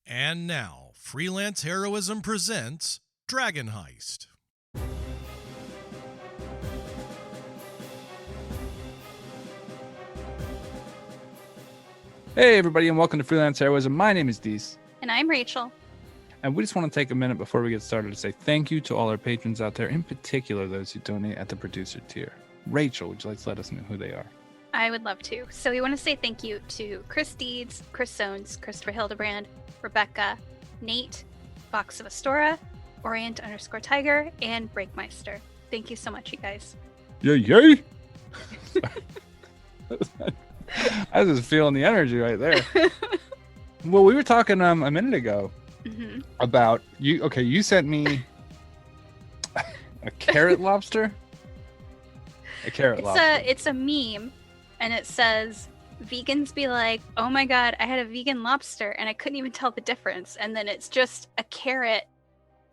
And now, Freelance Heroism presents Dragon Heist. Hey everybody, and welcome to Freelance Heroism. My name is Dees. And I'm Rachel. And we just want to take a minute before we get started to say thank you to all our patrons out there, in particular those who donate at the producer tier. Rachel, would you like to let us know who they are? I would love to. So we want to say thank you to Chris Deeds, Chris Sones, Christopher Hildebrand, Rebecca, Nate, Box of Astora, Orient_Tiger, and Breakmeister. Thank you so much, you guys. Yay! I was just feeling the energy right there. Well, we were talking a minute ago about you. Okay, you sent me a carrot lobster. A carrot lobster. It's a meme, and it says, "Vegans be like, oh my god, I had a vegan lobster, and I couldn't even tell the difference." And then it's just a carrot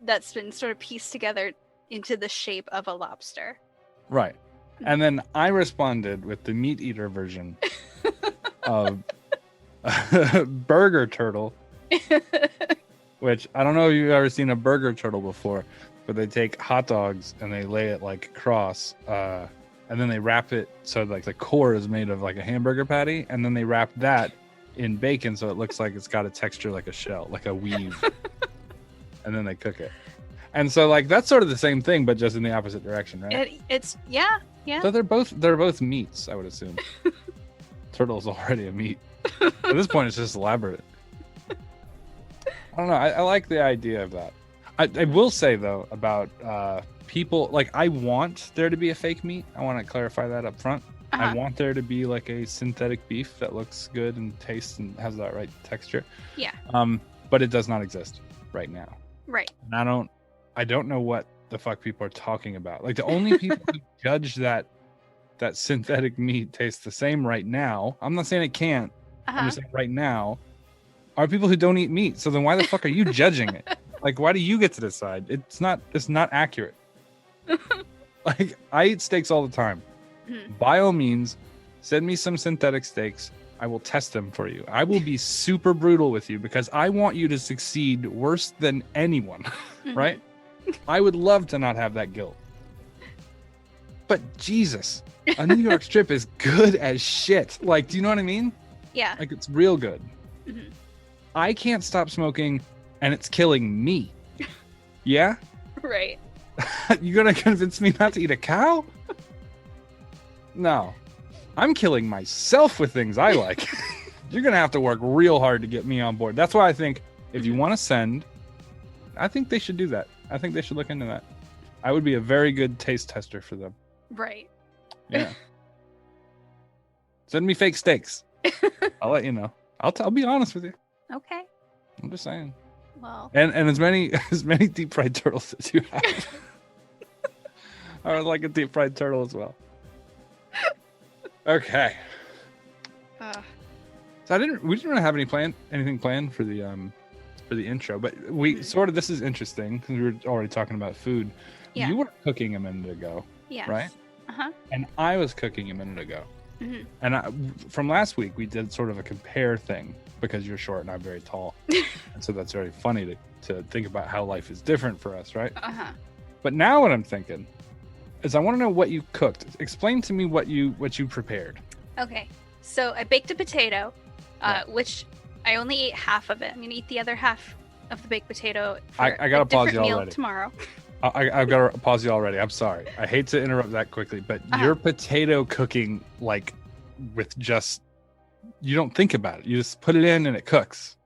that's been sort of pieced together into the shape of a lobster. Right. And then I responded with the meat eater version of burger turtle, which I don't know if you've ever seen a burger turtle before, but they take hot dogs and they lay it like across, and then they wrap it so like the core is made of like a hamburger patty, and then they wrap that in bacon so it looks like it's got a texture like a shell, like a weave, and then they cook it. And so like that's sort of the same thing, but just in the opposite direction, right? It's yeah. So they're both meats, I would assume. Turtle's already a meat. At this point, it's just elaborate. I don't know. I like the idea of that. I will say though about people, like I want there to be a fake meat. I want to clarify that up front. I want there to be like a synthetic beef that looks good and tastes and has that right texture. Yeah. But it does not exist right now. Right. And I don't know what the fuck people are talking about. Like the only people who judge that synthetic meat tastes the same right now, I'm not saying it can't, I'm just saying right now, are people who don't eat meat. So then why the fuck are you judging it? Like, why do you get to decide? It's not accurate. Like, I eat steaks all the time. By all means, send me some synthetic steaks. I will test them for you. I will be super brutal with you because I want you to succeed worse than anyone, right? I would love to not have that guilt. But Jesus, a New York strip is good as shit. Like, do you know what I mean? Yeah. Like, it's real good. I can't stop smoking, and it's killing me. Yeah? Right. You gonna convince me not to eat a cow? No. I'm killing myself with things I like. You're gonna have to work real hard to get me on board. That's why I think if you want to send, I think they should do that. I think they should look into that. I would be a very good taste tester for them. Right. Yeah. Send me fake steaks. I'll let you know. I'll be honest with you. Okay. I'm just saying. Well. And as many deep fried turtles as you have. I would like a deep fried turtle as well. Okay. So we didn't really have anything planned for the intro, but we sort of, this is interesting because we were already talking about food. Yeah. You were cooking a minute ago. Yes. Right? And I was cooking a minute ago. And from last week, we did sort of a compare thing because you're short and I'm very tall. And so that's very funny to think about how life is different for us, right? But now what I'm thinking is I want to know what you cooked. Explain to me what you prepared. Okay. So I baked a potato, which I only ate half of it. I'm going to eat the other half of the baked potato for I gotta a pause different you meal already. Tomorrow. I've got to pause you already. I'm sorry. I hate to interrupt that quickly, but your potato cooking, like with just, you don't think about it. You just put it in and it cooks.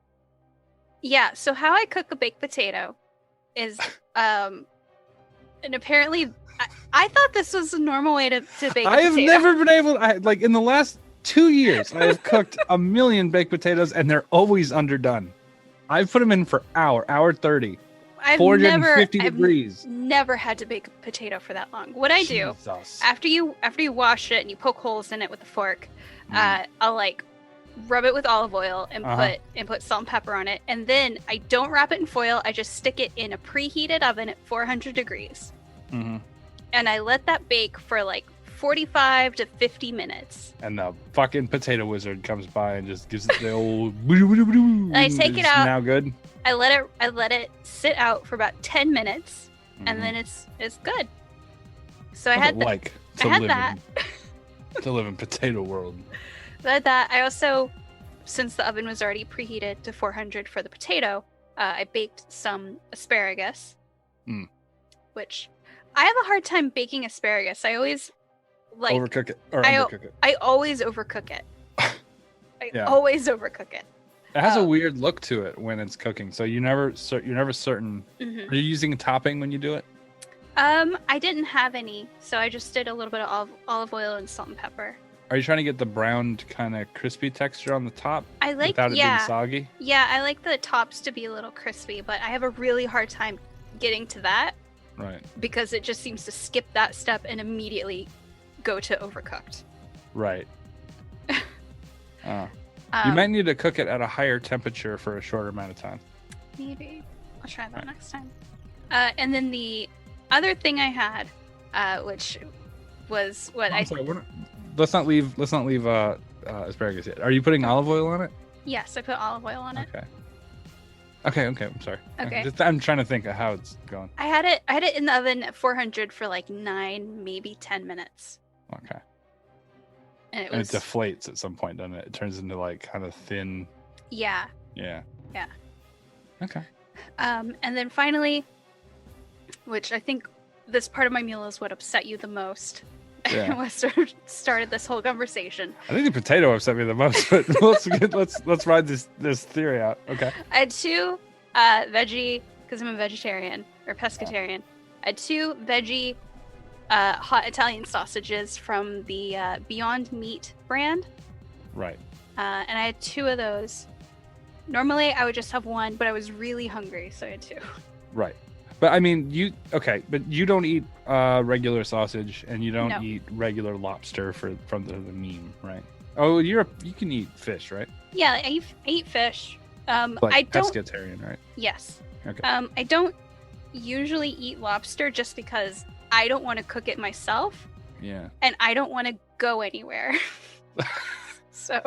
Yeah. So how I cook a baked potato is, and apparently I thought this was a normal way to bake a potato. I have never been able to, like in the last 2 years, I have cooked a million baked potatoes and they're always underdone. I've put them in for hour 30. 450 degrees. I've never had to bake a potato for that long. What I do after you wash it and you poke holes in it with a fork, I'll like rub it with olive oil and put salt and pepper on it, and then I don't wrap it in foil. I just stick it in a preheated oven at 400 degrees, and I let that bake for like 45 to 50 minutes. And the fucking potato wizard comes by and just gives it the old. I take it out. Now good. I let it sit out for about 10 minutes, and then it's good. So I had that. To live in potato world. So I had that. I also, since the oven was already preheated to 400 for the potato, I baked some asparagus, which I have a hard time baking asparagus. I always overcook it or undercook it. I always overcook it. Always overcook it. It has a weird look to it when it's cooking, so you're never certain. Are you using a topping when you do it? I didn't have any, so I just did a little bit of olive oil and salt and pepper. Are you trying to get the browned kind of crispy texture on the top? Without it being soggy? Yeah, I like the tops to be a little crispy, but I have a really hard time getting to that. Right. Because it just seems to skip that step and immediately go to overcooked. Right. You might need to cook it at a higher temperature for a shorter amount of time. Maybe. I'll try that next time. And then the other thing I had, which was what let's not leave asparagus yet. Are you putting olive oil on it? Yes, I put olive oil on it. Okay. I'm sorry. Okay. I'm trying to think of how it's going. I had it in the oven at 400 for like 9, maybe 10 minutes. Okay. And it deflates at some point, doesn't it? It turns into like kind of thin. Yeah. Yeah. Okay. And then finally, which I think this part of my meal is what upset you the most. Yeah. What sort of started this whole conversation. I think the potato upset me the most, but let's ride this theory out. Okay. I had 2 veggie, because I'm a vegetarian or pescatarian. I had 2 veggie hot Italian sausages from the Beyond Meat brand. Right. And I had 2 of those. Normally I would just have 1, but I was really hungry, so I had 2. Right. But I mean, but you don't eat regular sausage, and you don't eat regular lobster from the meme, right? Oh, you can eat fish, right? Yeah, I eat fish. Like I don't. Pescatarian, right? Yes. Okay. I don't usually eat lobster just because I don't want to cook it myself. Yeah. And I don't want to go anywhere. So.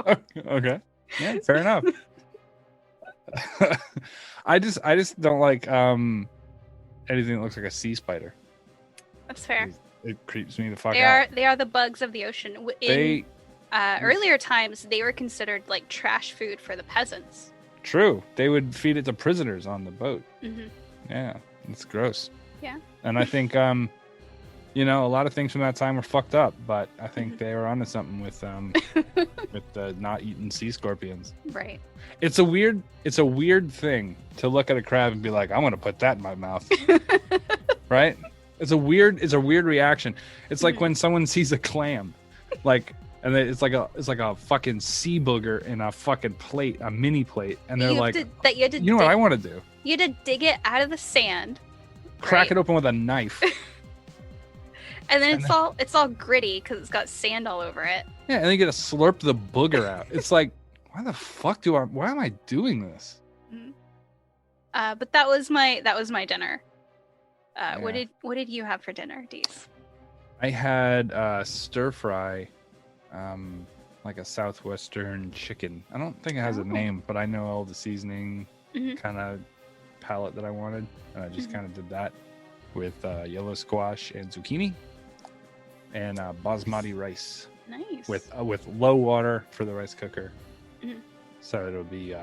Okay. Yeah, fair enough. I just don't like anything that looks like a sea spider. That's fair. It creeps me the fuck out. They are the bugs of the ocean. In earlier times, they were considered like trash food for the peasants. True. They would feed it to prisoners on the boat. Mm-hmm. Yeah, it's gross. Yeah. And I think a lot of things from that time were fucked up, but I think they were onto something with not eating sea scorpions. Right. It's a weird thing to look at a crab and be like, I'm gonna put that in my mouth. Right? It's a weird reaction. It's like when someone sees a clam, and it's like a fucking sea booger in a fucking plate, a mini plate, and they're you know what I want to do? You had to dig it out of the sand, crack it open with a knife. And then it's all gritty because it's got sand all over it. Yeah, and then you get to slurp the booger out. It's like, why am I doing this? Mm-hmm. But that was my dinner. What did you have for dinner, Dees? I had stir fry, like a southwestern chicken. I don't think it has a name, but I know all the seasoning kind of palette that I wanted, and I just kind of did that with yellow squash and zucchini. And basmati rice. Nice. With low water for the rice cooker, so it'll be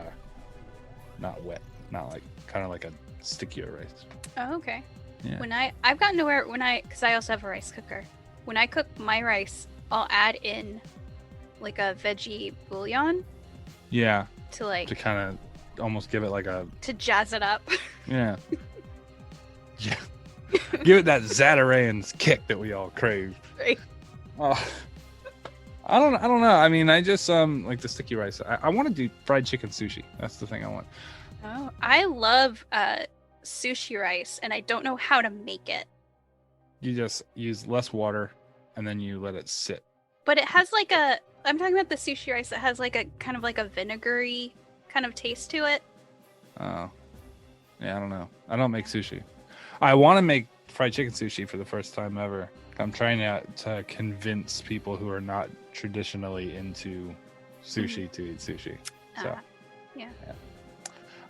not wet, not like kind of like a stickier rice. Oh, okay. Yeah. I've gotten to where because I also have a rice cooker. When I cook my rice, I'll add in like a veggie bouillon. Yeah. To kind of almost give it like to jazz it up. Yeah. Yeah. Give it that Zatarain's kick that we all crave. Right. I don't know. I mean, I just like the sticky rice. I want to do fried chicken sushi. That's the thing I want. Oh, I love sushi rice, and I don't know how to make it. You just use less water, and then you let it sit. But it has I'm talking about the sushi rice that has like a kind of like a vinegary kind of taste to it. Oh. Yeah, I don't know. I don't make sushi. I want to make fried chicken sushi for the first time ever. I'm trying to convince people who are not traditionally into sushi to eat sushi. So, yeah.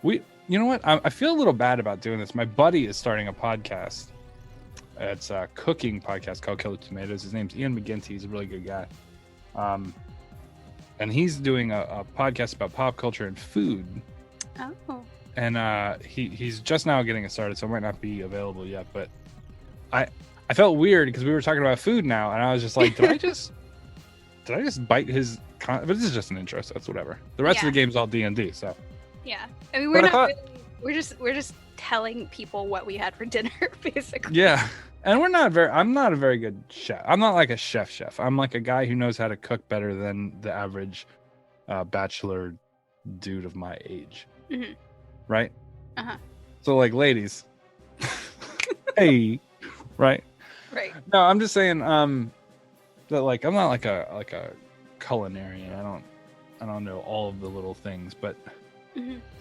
You know what? I feel a little bad about doing this. My buddy is starting a podcast. It's a cooking podcast called Killer Tomatoes. His name's Ian McGinty. He's a really good guy. And he's doing a podcast about pop culture and food. Oh. And he's just now getting it started, so it might not be available yet. But I felt weird because we were talking about food now, and I was just like, did I just bite his? But this is just an intro, so it's whatever. The rest of the game's all D&D. So yeah, I mean we're just telling people what we had for dinner, basically. Yeah, and I'm not a very good chef. I'm not like a chef. I'm like a guy who knows how to cook better than the average bachelor dude of my age. Mm-hmm. Right? Uh-huh. So like ladies. Hey. Right. No, I'm just saying that like I'm not like a culinarian. I don't know all of the little things, but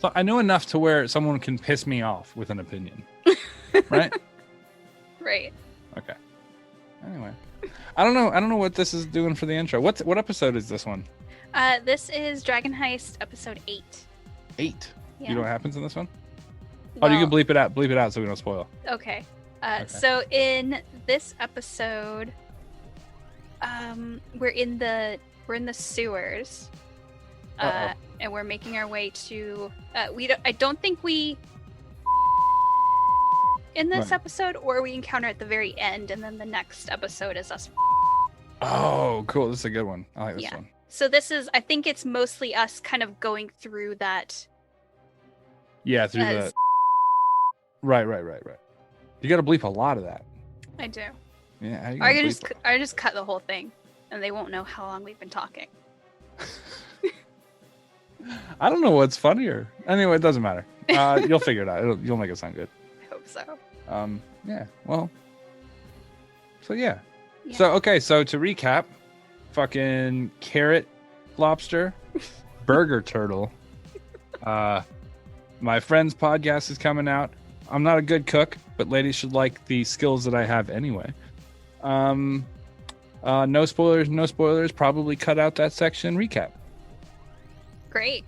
so I know enough to where someone can piss me off with an opinion. Right? Right. Okay. Anyway. I don't know what this is doing for the intro. What episode is this one? This is Dragon Heist episode 8. 8. Yeah. You know what happens in this one? Well, you can bleep it out so we don't spoil. Okay. So in this episode, we're in the sewers, and we're making our way to. I don't think we in this episode, or we encounter at the very end, and then the next episode is us. Oh, cool! This is a good one. I like this one. So I think it's mostly us kind of going through that. Yeah, through the. Right. You got to bleep a lot of that. I do. Yeah. How you I just cut the whole thing, and they won't know how long we've been talking. I don't know what's funnier. Anyway, it doesn't matter. You'll figure it out. You'll make it sound good. I hope so. Yeah. Well. So yeah. So okay. So to recap, fucking carrot, lobster, burger turtle. My friend's podcast is coming out. I'm not a good cook, but ladies should like the skills that I have anyway. No spoilers. Probably cut out that section. Recap. Great.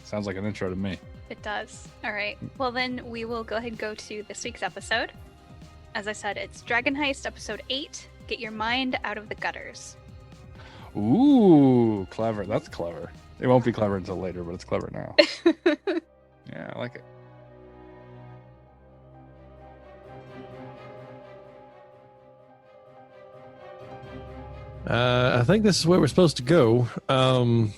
Sounds like an intro to me. It does. All right. Well, then we will go ahead and go to this week's episode. As I said, it's Dragon Heist episode 8. Get your mind out of the gutters. Ooh, clever. That's clever. It won't be clever until later, but it's clever now. Yeah, I like it. I think this is where we're supposed to go. And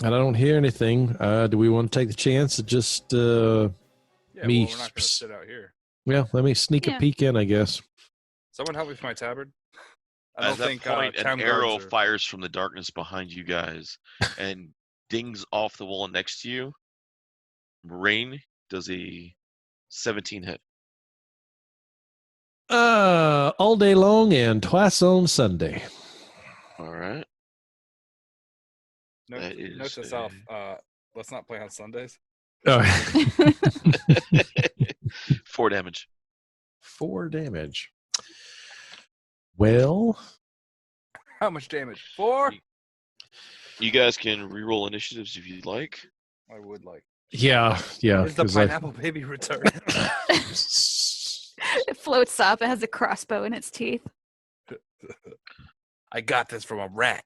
I don't hear anything. Do we want to take the chance to just we're not going to sit out here. Yeah, let me sneak a peek in, I guess. Someone help me with my tabard. At that point, an arrow fires from the darkness behind you guys and dings off the wall next to you. Rain does a 17 hit. All day long and twice on Sunday. All right. Note to self, let's not play on Sundays. Oh. 4 damage. 4 damage. Well, how much damage? 4? You guys can reroll initiatives if you'd like. I would like. Yeah. Is the pineapple baby return? It floats up. It has a crossbow in its teeth. I got this from a rat.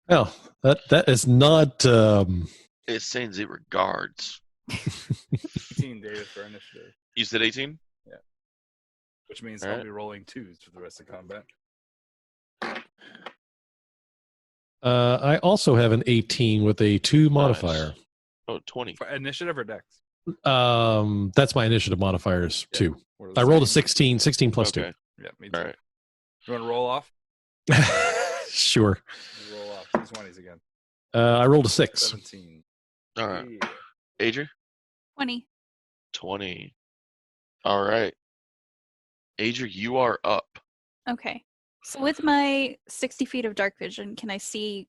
Well, that is not. It sends it regards. 18 David for initiative. You said 18? Yeah. Which means I'll be rolling 2s for the rest of combat. I also have an 18 with a 2 modifier. Nice. Oh, 20. For initiative or dex? That's my initiative modifiers too. I rolled a 16 plus 2. Yeah, me too. All right. You want to roll off? Sure. You roll off 2 20s again. I rolled a 6. 17. All right. Adrian? 20. All right. Adrian, you are up. Okay. So with my 60 feet of dark vision, can I see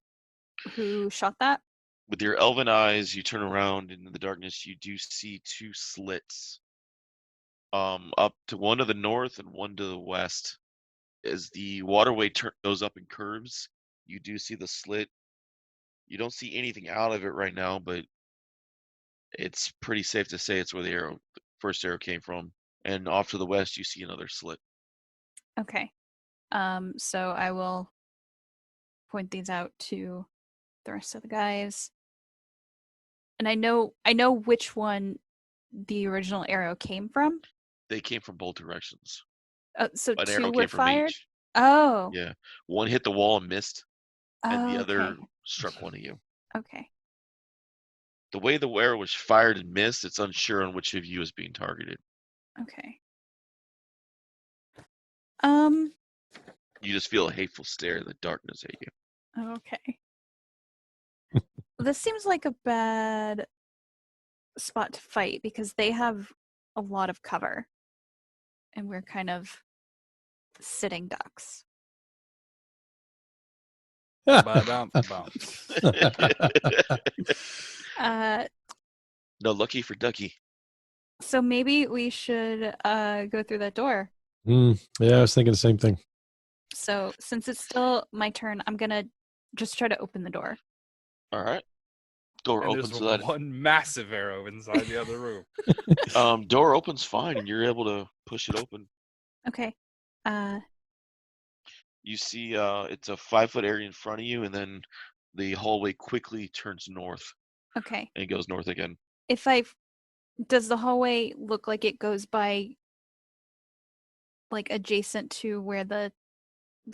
who shot that? With your elven eyes, you turn around into the darkness. You do see 2 slits Up to one to the north and one to the west. As the waterway goes up in curves, you do see the slit. You don't see anything out of it right now, but it's pretty safe to say it's where the first arrow came from. And off to the west, you see another slit. Okay. So I will point these out to the rest of the guys. And I know which one the original arrow came from. They came from both directions. So an two arrow were came from fired? each. Oh. Yeah. One hit the wall and missed, and the other Okay. struck one of you. Okay. The way the arrow was fired and missed, it's unsure on which of you is being targeted. Okay. You just feel a hateful stare in the darkness at you. Okay. This seems like a bad spot to fight because they have a lot of cover. And we're kind of sitting ducks. Ba-dum-bum. No lucky for Ducky. So maybe we should go through that door. Yeah, I was thinking the same thing. So since it's still my turn, I'm gonna just try to open the door. All right. Door And opens there's so that one massive arrow inside the other room. door opens fine, and you're able to push it open. Okay. You see, it's a 5-foot area in front of you, and then the hallway quickly turns north. Okay. And it goes north again. Does the hallway look like it goes by, like, adjacent to where the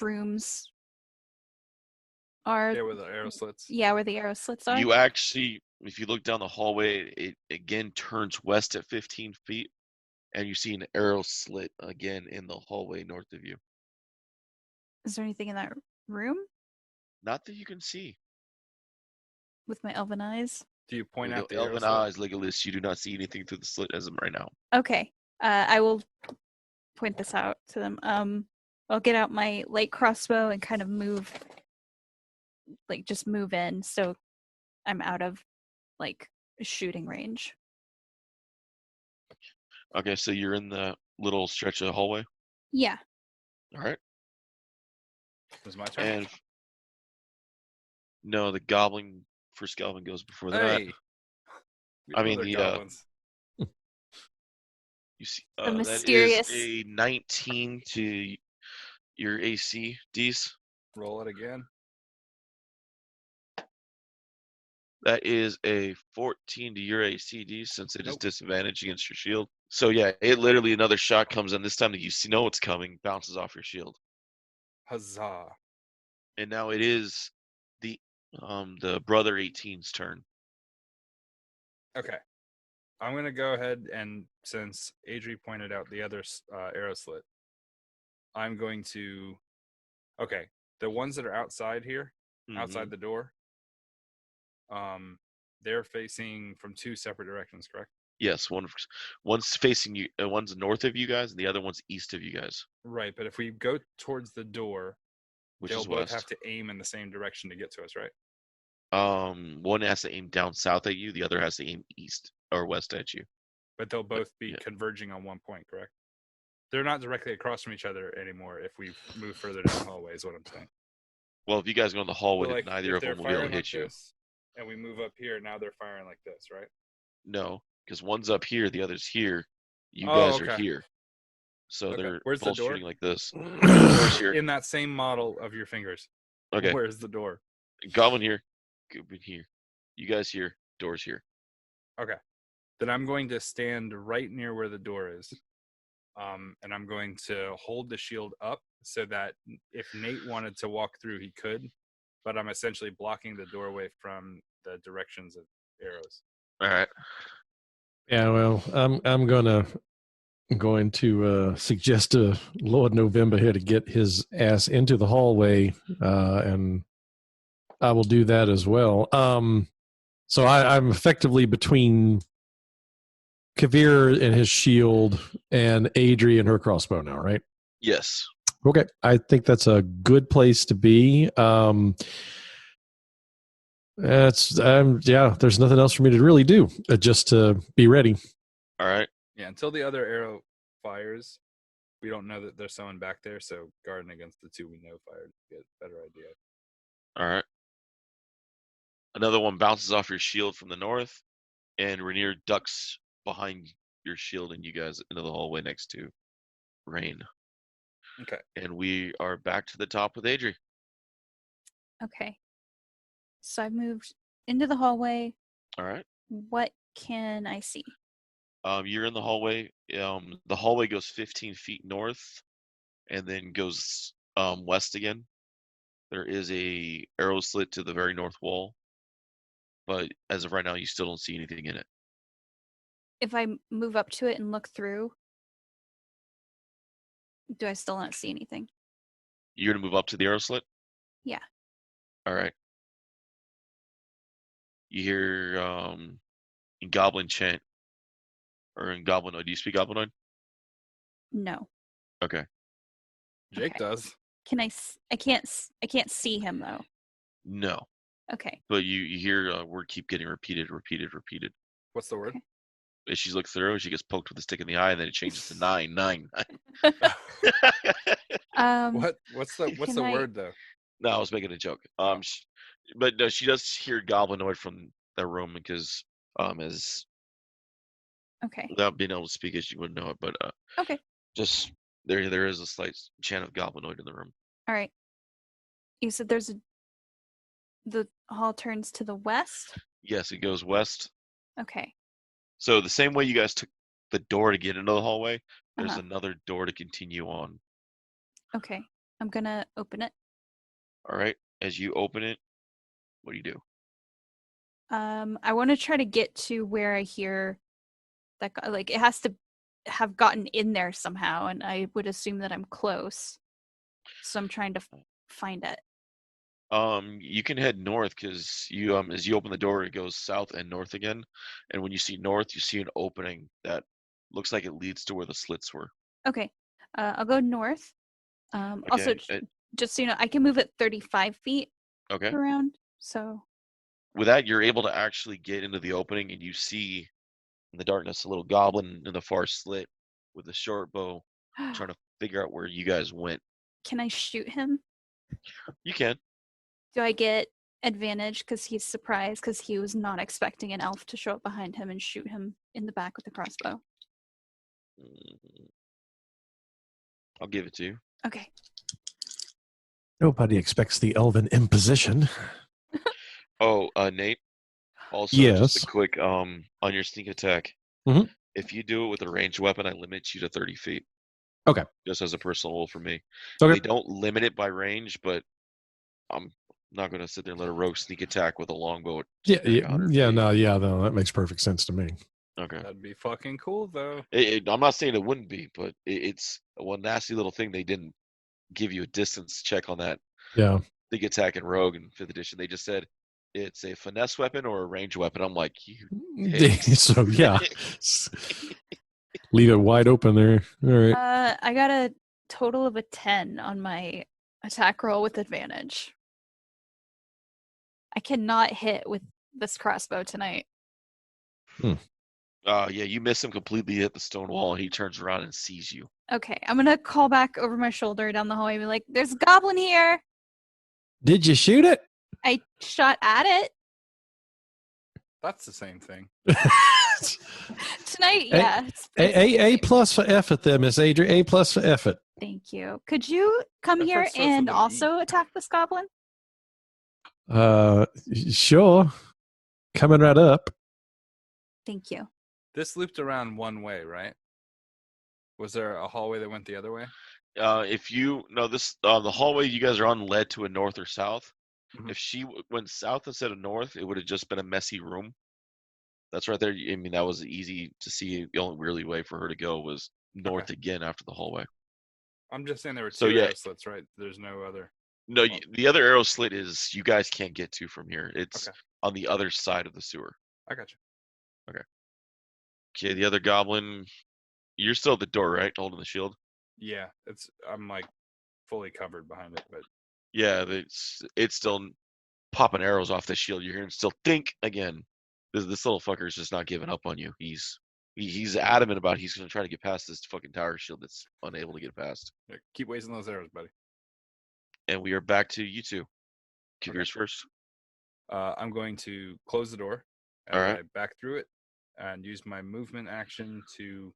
rooms are? Yeah, where the arrow slits. Yeah, where the arrow slits are? You actually, if you look down the hallway, it again turns west at 15 feet, and you see an arrow slit again in the hallway north of you. Is there anything in that room? Not that you can see. With my elven eyes? Do you point With out the the arrow elven slit? eyes, Legolas, you do not see anything through the slit as of right now. Okay. I will point this out to them. I'll get out my light crossbow and kind of move, like, just move in so I'm out of, like, shooting range. Okay, so you're in the little stretch of the hallway? Yeah. All right. It was my turn. And no, the first goblin goes before that. Hey. I mean, Other the goblins. you see, The mysterious. that is a 19 to your AC, D's. Roll it again. That is a 14 to your AC, D, since it is Nope. disadvantage against your shield. So yeah, it literally another shot comes in. This time that you know it's coming, bounces off your shield. Huzzah. And now it is the brother 18's turn. Okay. I'm going to go ahead and, since Adri pointed out the other arrow slit, I'm going to... Okay, the ones that are outside here, outside the door, they're facing from two separate directions, correct? Yes, one's facing you, one's north of you guys, and the other one's east of you guys. Right, but if we go towards the door, Which they'll is both west. have to aim in the same direction to get to us, right? One has to aim down south at you, the other has to aim east or west at you. But they'll both be yeah. converging on one point, correct? They're not directly across from each other anymore if we move further down the hallway, is what I'm saying. Well, if you guys go in the hallway, So, like, neither if of them will they're be able to firing hit you. like this, and we move up here, now they're firing like this, right? No, because one's up here, the other's here. You Oh, guys okay. are here. So Okay. they're Where's the both door? shooting like this. Door's here. In that same model of your fingers. Okay. Where's the door? Goblin here. Goblin here. You guys here. Door's here. Okay. Then I'm going to stand right near where the door is. And I'm going to hold the shield up so that if Nate wanted to walk through, he could. But I'm essentially blocking the doorway from the directions of arrows. All right. Yeah, well, I'm going to suggest to Lord November here to get his ass into the hallway, and I will do that as well. So I'm effectively between Kavir and his shield and Adri and her crossbow now, right? Yes. Okay, I think that's a good place to be. There's nothing else for me to really do, just to be ready. All right. Yeah, until the other arrow fires. We don't know that there's someone back there, so guarding against the 2 we know fired. Get a better idea. All right. Another one bounces off your shield from the north, and Rainier ducks behind your shield and you guys into the hallway next to Rain. Okay. And we are back to the top with Adri. Okay. So I've moved into the hallway. All right. What can I see? You're in the hallway. The hallway goes 15 feet north and then goes west again. There is a arrow slit to the very north wall, but as of right now, you still don't see anything in it. If I move up to it and look through, do I still not see anything? You're gonna move up to the arrow slit? Yeah. All right. You hear in Goblin chant or in Goblinoid. Do you speak Goblinoid? No. Okay. Jake does. Can I? I can't see him though. No. Okay. But you hear a word keep getting repeated. What's the word? Okay. As she looks through, she gets poked with a stick in the eye, and then it changes to 9, 9, 9. What's the word though? No, I was making a joke. But no, she does hear Goblinoid from that room because as Okay. without being able to speak it, she wouldn't know it. But Okay. just there is a slight chant of Goblinoid in the room. All right. You said the hall turns to the west? Yes, it goes west. Okay. So the same way you guys took the door to get into the hallway, there's Uh-huh. another door to continue on. Okay. I'm gonna open it. All right. As you open it, what do you do? I want to try to get to where I hear that like it has to have gotten in there somehow, and I would assume that I'm close. So I'm trying to find it. You can head north because you as you open the door, it goes south and north again. And when you see north, you see an opening that looks like it leads to where the slits were. Okay. I'll go north. Okay. Also, just so you know, I can move it 35 feet Okay. around. So with that, you're able to actually get into the opening, and you see in the darkness a little goblin in the far slit with a short bow, trying to figure out where you guys went. Can I shoot him? You can. Do I get advantage because he's surprised because he was not expecting an elf to show up behind him and shoot him in the back with a crossbow? I'll give it to you. Okay. Nobody expects the elven imposition. Oh, Nate. Also, yes. just a quick on your sneak attack. Mm-hmm. If you do it with a ranged weapon, I limit you to 30 feet. Okay. Just as a personal rule for me. Okay. They don't limit it by range, but I'm not going to sit there and let a rogue sneak attack with a longbow. No, that makes perfect sense to me. Okay. That'd be fucking cool, though. I'm not saying it wouldn't be, but it's one nasty little thing. They didn't give you a distance check on that. Yeah. Sneak attack in Rogue in 5th edition. They just said it's a finesse weapon or a ranged weapon. I'm like, so yeah. Leave it wide open there. All right. I got a total of a 10 on my attack roll with advantage. I cannot hit with this crossbow tonight. Yeah, you miss him completely, hit the stone wall, and he turns around and sees you. Okay, I'm gonna call back over my shoulder down the hallway and be like, there's a goblin here! Did you shoot it? I shot at it. That's the same thing. Tonight, yeah. A plus for effort there, Miss Adri. A plus for effort. Thank you. Could you come Effort here starts and with an E. also attack this goblin? Sure. Coming right up. Thank you. This looped around one way, right? Was there a hallway that went the other way? The hallway you guys are on led to a north or south. Mhm. If she went south instead of north, it would have just been a messy room. That's right there. I mean, that was easy to see. The only really way for her to go was north again after the hallway. I'm just saying there were two arrow slits, right? There's no other. No, the other arrow slit is you guys can't get to from here. It's on the other side of the sewer. I got you. Okay, the other goblin. You're still at the door, right? Holding the shield. Yeah, I'm like fully covered behind it, but yeah, it's still popping arrows off the shield. You're hearing still think again. This little fucker's just not giving up on you. He's He's adamant about he's going to try to get past this fucking tower shield that's unable to get past. Yeah, keep wasting those arrows, buddy. And we are back to you two. Kivir's first. I'm going to close the door. All right. I back through it and use my movement action to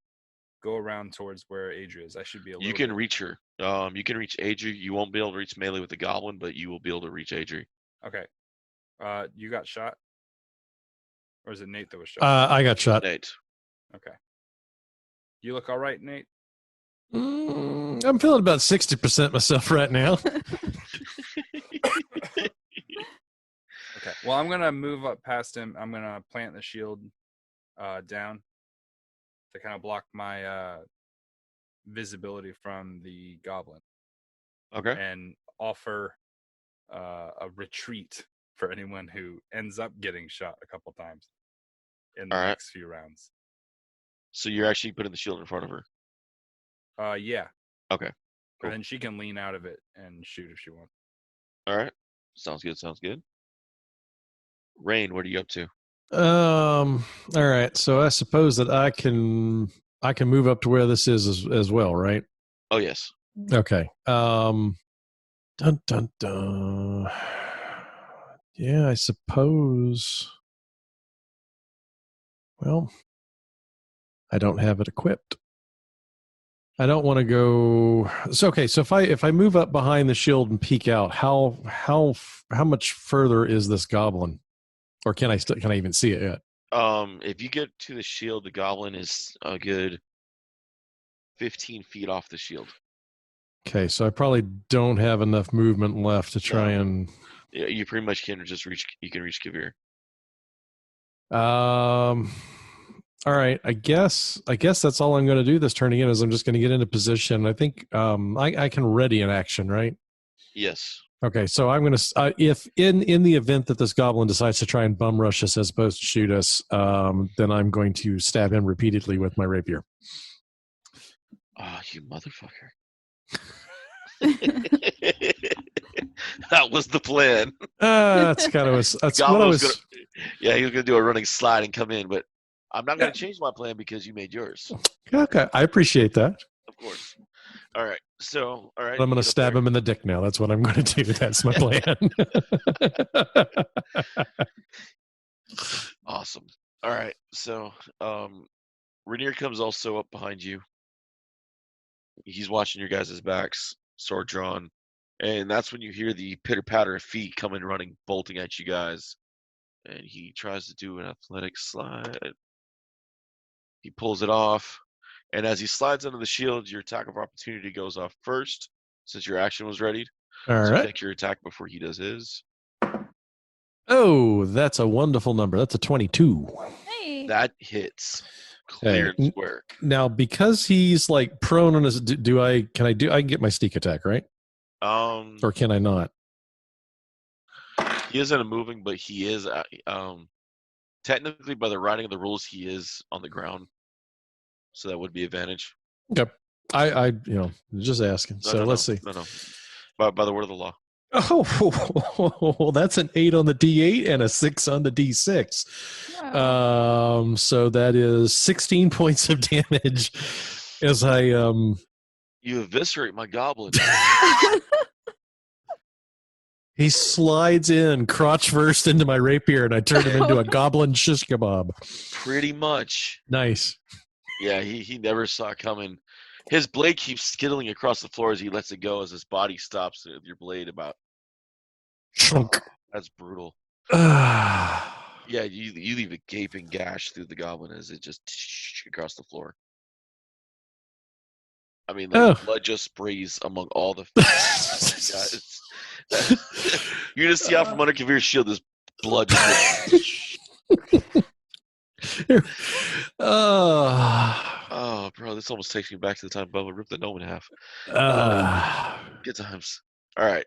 go around towards where Adria is. I should be a little You can reach her. You can reach Adri. You won't be able to reach melee with the goblin, but you will be able to reach Adri. Okay. You got shot? Or is it Nate that was shot? I got shot. Nate. Okay. You look all right, Nate? I'm feeling about 60% myself right now. Okay. Well, I'm going to move up past him. I'm going to plant the shield down to kind of block my visibility from the goblin. Okay. And offer a retreat for anyone who ends up getting shot a couple times in the next few rounds. So you're actually putting the shield in front of her? Yeah. Okay. Cool. And then she can lean out of it and shoot if she wants. All right. Sounds good. Rain, what are you up to? All right. So I suppose that I can move up to where this is as well, right? Oh, yes. Okay. Dun dun dun. Yeah, I suppose. Well, I don't have it equipped. I don't want to go. So okay. So if I move up behind the shield and peek out, how much further is this goblin, or can I even see it yet? If you get to the shield, the goblin is a good 15 feet off the shield. Okay, so I probably don't have enough movement left to try and. Yeah, you pretty much can just reach. You can reach Kavir. All right. I guess that's all I'm going to do this turn again is I'm just going to get into position. I think I can ready an action, right? Yes. Okay, so I'm going to if in the event that this goblin decides to try and bum rush us as opposed to shoot us, then I'm going to stab him repeatedly with my rapier. Oh, you motherfucker. That was the plan. That's kind of that's what I was. Yeah, he was going to do a running slide and come in, but I'm not going to change my plan because you made yours. Okay, I appreciate that. Of course. All right. So, all right. I'm going to stab him in the dick now. That's what I'm going to do. That's my plan. Awesome. All right. So, Rainier comes also up behind you. He's watching your guys' backs, sword drawn. And that's when you hear the pitter-patter of feet coming running, bolting at you guys. And he tries to do an athletic slide. He pulls it off. And as he slides under the shield, your attack of opportunity goes off first, since your action was readied. All so right. Take your attack before he does his. Oh, that's a wonderful number. That's a 22. Hey. That hits. Clear and square. Now, because he's like prone on his, I can get my sneak attack, right? Or can I not? He isn't moving, but he is. Technically, by the writing of the rules, he is on the ground, so that would be advantage. Okay, I just asking. Let's see. No. By the word of the law. Oh, that's an 8 on the D8 and a 6 on the D6. Wow. So that is 16 points of damage as I You eviscerate my goblin. He slides in crotch first into my rapier, and I turn him into a goblin shish kebab. Pretty much. Nice. Yeah, he never saw it coming. His blade keeps skittling across the floor as he lets it go, as his body stops at your blade about. Chunk. That's brutal. Yeah, you leave a gaping gash through the goblin as it just across the floor. I mean, blood just sprays among all the guys. You just see out from under Kavir's shield, this blood just Oh, bro, this almost takes me back to the time Bubba ripped the gnome in half. Good times. All right.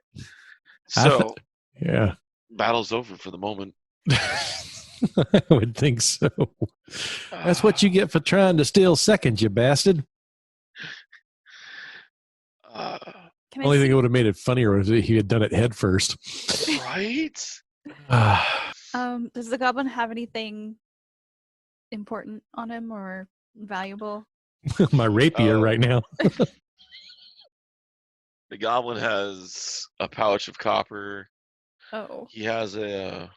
So, yeah. Battle's over for the moment. I would think so. That's what you get for trying to steal seconds, you bastard. Only thing that would have made it funnier was if he had done it head first. Right? Does the goblin have anything important on him, or valuable? My rapier right now. The goblin has a pouch of copper. Oh. He has a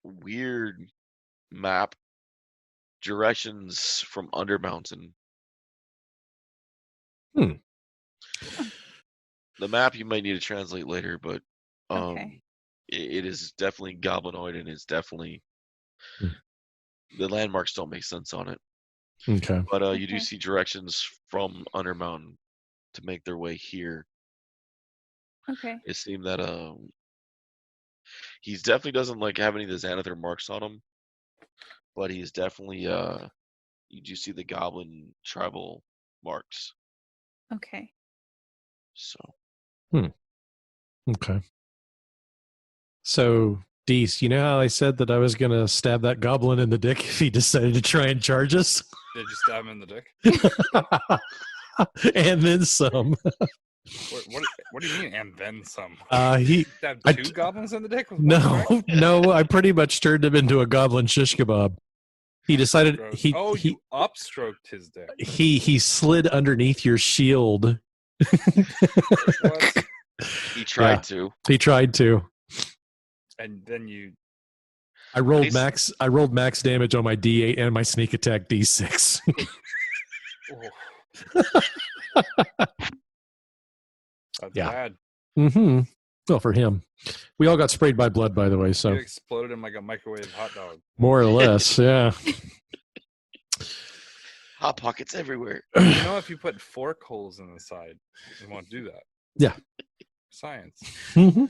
weird map, directions from Undermountain. Hmm. The map you might need to translate later, but Okay. it is definitely goblinoid, and it's definitely the landmarks don't make sense on it. Okay. But you do see directions from Undermountain to make their way here. Okay. It seemed that he's definitely doesn't like have any of the Xanathar marks on him, but he's definitely you do see the goblin tribal marks. Okay. So. Okay. So, Deese, you know how I said that I was going to stab that goblin in the dick if he decided to try and charge us? Did you stab him in the dick? And then some. What do you mean, and then some? He stabbed two goblins in the dick? With no, I pretty much turned him into a goblin shish kebab. He decided he upstroked his dick. He slid underneath your shield. He tried to. He tried to. And then you. I rolled max damage on my D8 and my sneak attack D6. That's bad. Mm-hmm. Well, for him. We all got sprayed by blood, by the way. So you exploded him like a microwave hot dog. More or less, yeah. Hot pockets everywhere. You know, if you put fork holes in the side, you won't do that. Yeah. Science. Mm-hmm.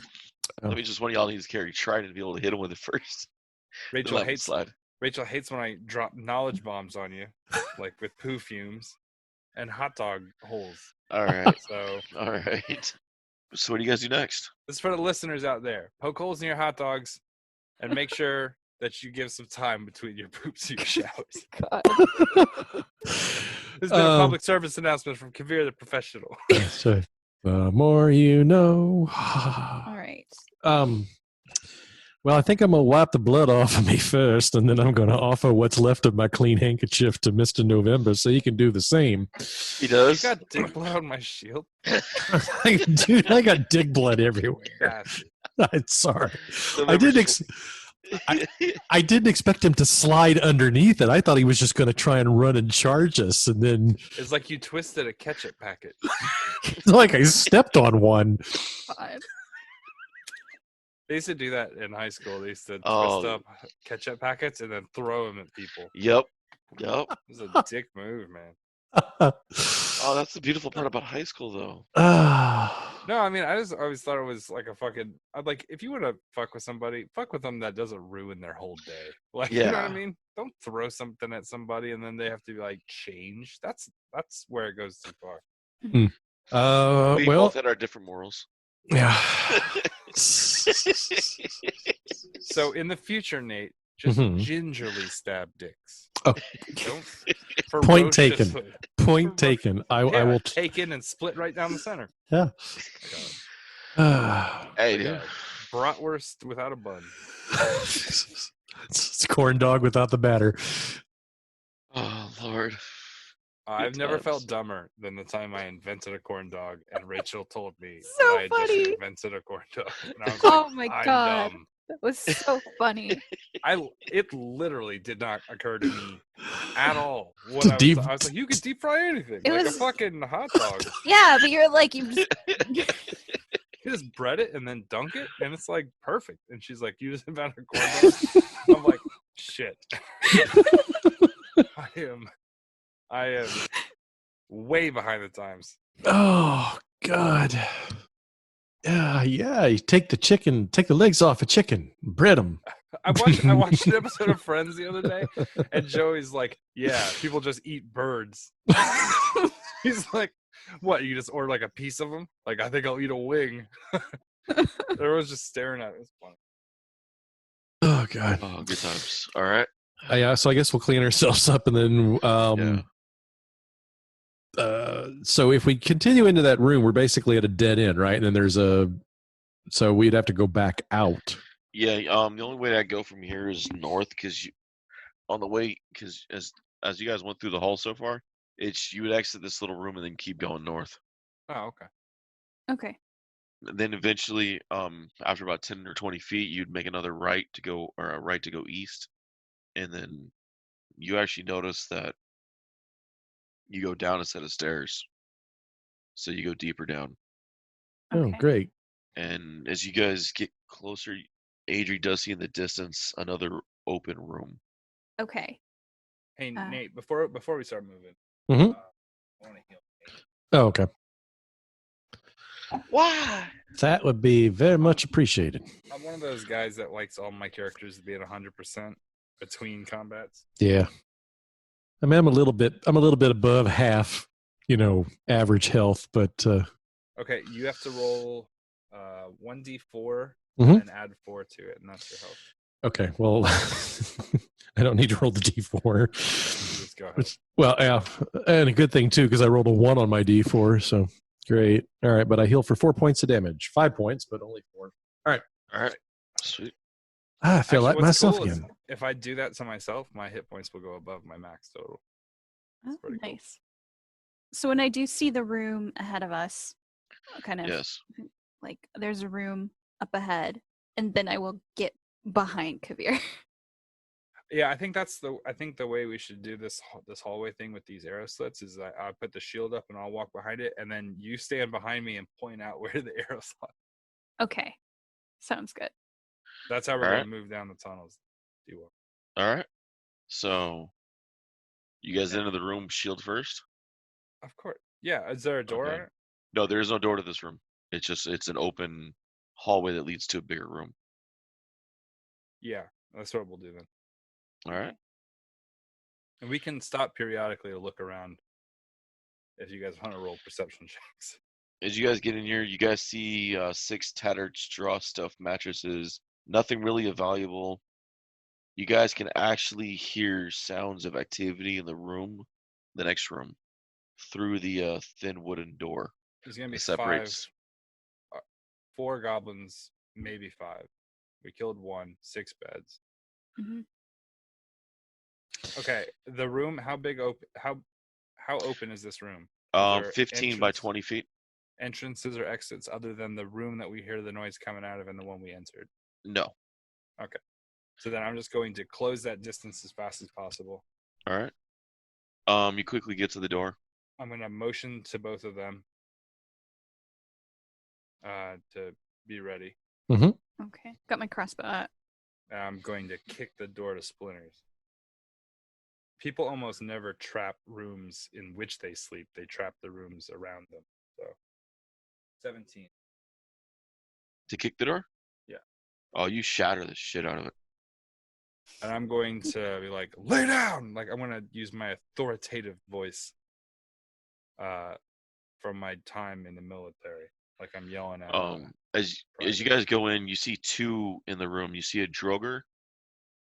Let me just one of y'all needs to carry trident to be able to hit him with it first. Rachel hates when I drop knowledge bombs on you, like with poo fumes and hot dog holes. All right. All right. So what do you guys do next? This is for the listeners out there. Poke holes in your hot dogs and make sure that you give some time between your poops and your showers. God. This has been a public service announcement from Kavir the Professional. So, the more you know. All right. Well, I think I'm going to wipe the blood off of me first, and then I'm going to offer what's left of my clean handkerchief to Mr. November so he can do the same. He does? You got dick blood on my shield? Dude, I got dick blood everywhere. I'm sorry. I didn't expect him to slide underneath it. I thought he was just going to try and run and charge us, and then... It's like you twisted a ketchup packet. It's like I stepped on one. God. They used to do that in high school. They used to twist up ketchup packets and then throw them at people. Yep. It was a dick move, man. Oh, that's the beautiful part about high school, though. No, I mean, I always thought it was like a fucking... I'd like, if you want to fuck with somebody, fuck with them that doesn't ruin their whole day. Like, you know what I mean? Don't throw something at somebody and then they have to, like, change. That's where it goes too far. We both had our different morals. Yeah. So in the future, Nate, just gingerly stab dicks. Oh. Point taken. Point taken. I will take in and split right down the center. Yeah. Hey, bratwurst without a bun. It's corn dog without the batter. Oh Lord. I've never felt dumber than the time I invented a corn dog and Rachel told me so that I funny. just invented a corn dog. And I was Oh like, my I'm God. dumb. That was so funny. It literally did not occur to me at all. I was like, you could deep fry anything. A fucking hot dog. Yeah, but you're like, you just bread it and then dunk it, and it's like perfect. And she's like, you just invented a corn dog? I'm like, shit. I am way behind the times. Oh God. Yeah. You take the legs off a chicken, bread them. I watched an episode of Friends the other day, and Joey's like, yeah, people just eat birds. He's like, what, you just order like a piece of them? Like, I think I'll eat a wing. Everyone's just staring at it. It's funny. Oh God. Oh, good times. All right. Yeah, so I guess we'll clean ourselves up and then so if we continue into that room, we're basically at a dead end, right? And then so we'd have to go back out. Yeah, the only way I go from here is north, because as as you guys went through the hall so far, you would exit this little room and then keep going north. Oh, okay. Okay. And then eventually, after about 10 or 20 feet, you'd make another right to go east, and then you actually notice that you go down a set of stairs. So you go deeper down. Oh, great. And as you guys get closer, Adri does see in the distance another open room. Okay. Hey, Nate, before we start moving, Mm-hmm. I want to heal Nate. Oh, okay. Why? That would be very much appreciated. I'm one of those guys that likes all my characters to be at 100% between combats. Yeah. I mean, I'm a little bit above half, average health, but okay, you have to roll 1d4 and add 4 to it, and that's your health. Okay, well, I don't need to roll the d4. Just go ahead. Well, yeah, and a good thing too, because I rolled a 1 on my d4, so great. All right, but I heal for 4 points of damage. 5 points, but only 4. All right, sweet. I feel like myself again. If I do that to myself, my hit points will go above my max total. Oh, nice. Cool. So when I do see the room ahead of us, kind of like there's a room up ahead, and then I will get behind Kavir. Yeah, I think the way we should do this hallway thing with these arrow slits is I put the shield up and I'll walk behind it, and then you stand behind me and point out where the arrow slot. Okay, sounds good. That's how we're going to move down the tunnels. All right. So, you guys enter the room shield first? Of course. Yeah. Is there a door on it? No, there is no door to this room. It's an open hallway that leads to a bigger room. Yeah, that's what we'll do then. All right. And we can stop periodically to look around if you guys want to roll perception checks. As you guys get in here, you guys see 6 tattered straw stuffed mattresses. Nothing really valuable. You guys can actually hear sounds of activity in the next room, through the thin wooden door. There's going to be 4 goblins, maybe 5. We killed 1, 6 beds. Mm-hmm. Okay, the room. How big? How open is this room? 15 by 20 feet. Entrances or exits other than the room that we hear the noise coming out of and the one we entered? No. Okay. So then I'm just going to close that distance as fast as possible. All right. You quickly get to the door. I'm going to motion to both of them to be ready. Mm-hmm. Okay. Got my crossbow out. I'm going to kick the door to splinters. People almost never trap rooms in which they sleep. They trap the rooms around them. So, 17. To kick the door? Yeah. Oh, you shatter the shit out of it. And I'm going to be like, lay down! Like, I'm going to use my authoritative voice from my time in the military. Like, I'm yelling at as you guys go in, you see 2 in the room. You see a Droger,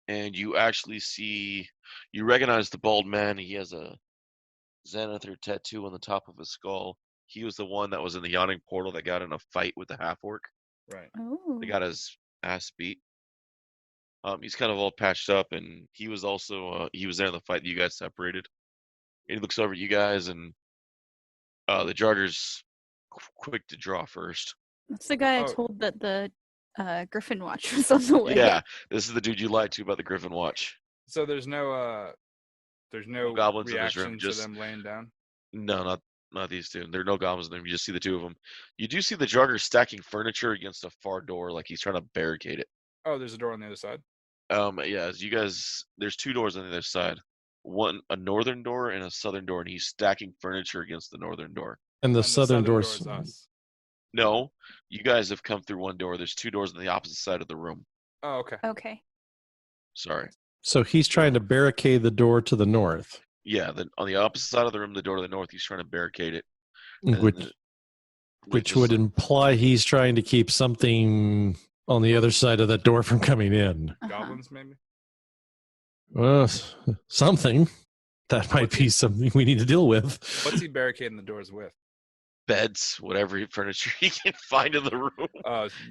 and you actually recognize the bald man. He has a Xanathar tattoo on the top of his skull. He was the one that was in the yawning portal that got in a fight with the half-orc. Right. Oh. They got his ass beat. He's kind of all patched up, and he was also he was there in the fight that you guys separated. And he looks over at you guys, and the Droger's quick to draw first. That's the guy I told that the Griffin Watch was on the way. Yeah, this is the dude you lied to about the Griffin Watch. So there's no goblins reaction in this room. to them laying down? No, not these 2. There are no goblins in them. You just see the 2 of them. You do see the Droger stacking furniture against a far door, like he's trying to barricade it. Oh, there's a door on the other side? Yeah, as you guys, there's 2 doors on the other side. One, a northern door and a southern door, and he's stacking furniture against the northern door. And the southern door is us. No, you guys have come through one door. There's 2 doors on the opposite side of the room. Oh, okay. Okay. Sorry. So he's trying to barricade the door to the north. Yeah, on the opposite side of the room, the door to the north, he's trying to barricade it. Which would imply he's trying to keep something on the other side of that door from coming in. Goblins, maybe? Well, something. That might be something we need to deal with. What's he barricading the doors with? Beds, whatever furniture he can find in the room.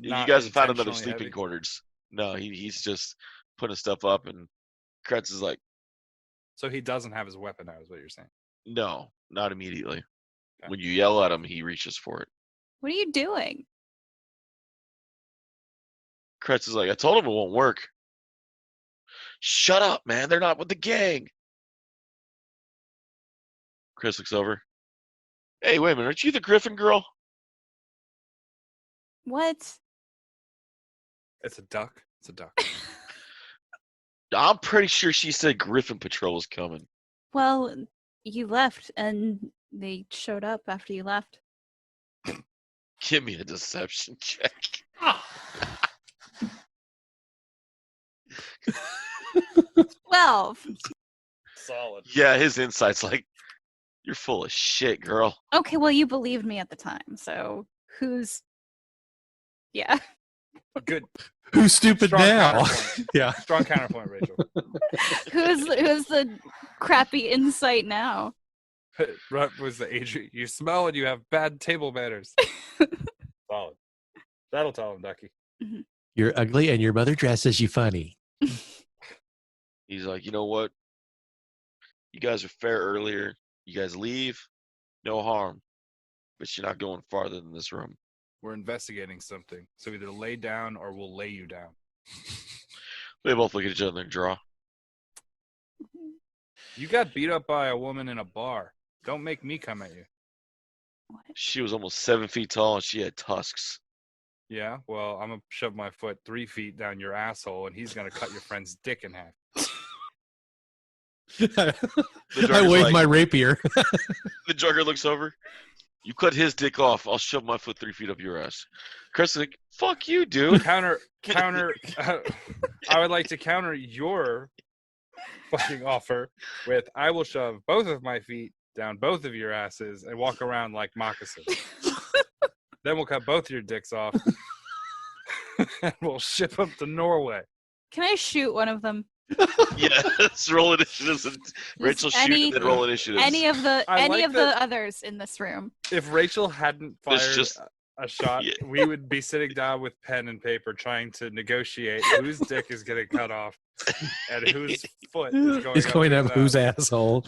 You guys have found another sleeping quarters. No, he's just putting stuff up, and Kretz is like, So he doesn't have his weapon out, is what you're saying? No, not immediately. Okay. When you yell at him, he reaches for it. What are you doing? Kretz is like, I told him it won't work. Shut up, man. They're not with the gang. Chris looks over. Hey, wait a minute. Aren't you the Griffin girl? What? It's a duck. It's a duck. I'm pretty sure she said Griffin Patrol was coming. Well, you left and they showed up after you left. Give me a deception check. 12. Solid. Yeah, his insight's like, you're full of shit, girl. Okay, well, you believed me at the time, so who's... Yeah. Good. Who's stupid Strong now? counterpoint. Yeah. Strong counterpoint, Rachel. Who's the crappy insight now? What was the age? You smell and you have bad table manners. Solid. That'll tell him, Ducky. You're ugly and your mother dresses you funny. He's like, you know what? You guys are fair earlier. You guys leave. No harm. But you're not going farther than this room. We're investigating something. So either lay down or we'll lay you down. They both look at each other and draw. You got beat up by a woman in a bar. Don't make me come at you. What? She was almost 7 feet tall and she had tusks. Yeah, well, I'm going to shove my foot 3 feet down your asshole and he's going to cut your friend's dick in half. I wave like, my rapier. The jugger looks over. You cut his dick off. I'll shove my foot 3 feet up your ass. Chris is like, fuck you, dude. Counter. I would like to counter your fucking offer with, I will shove both of my feet down both of your asses and walk around like moccasins. Then we'll cut both your dicks off and we'll ship them to Norway. Can I shoot one of them? Yeah, let's roll initiatives. And Rachel shoot and then roll initiatives. Any of the like the others in this room. If Rachel hadn't fired a shot, yeah. we would be sitting down with pen and paper trying to negotiate whose dick is getting cut off and whose foot is going up whose asshole.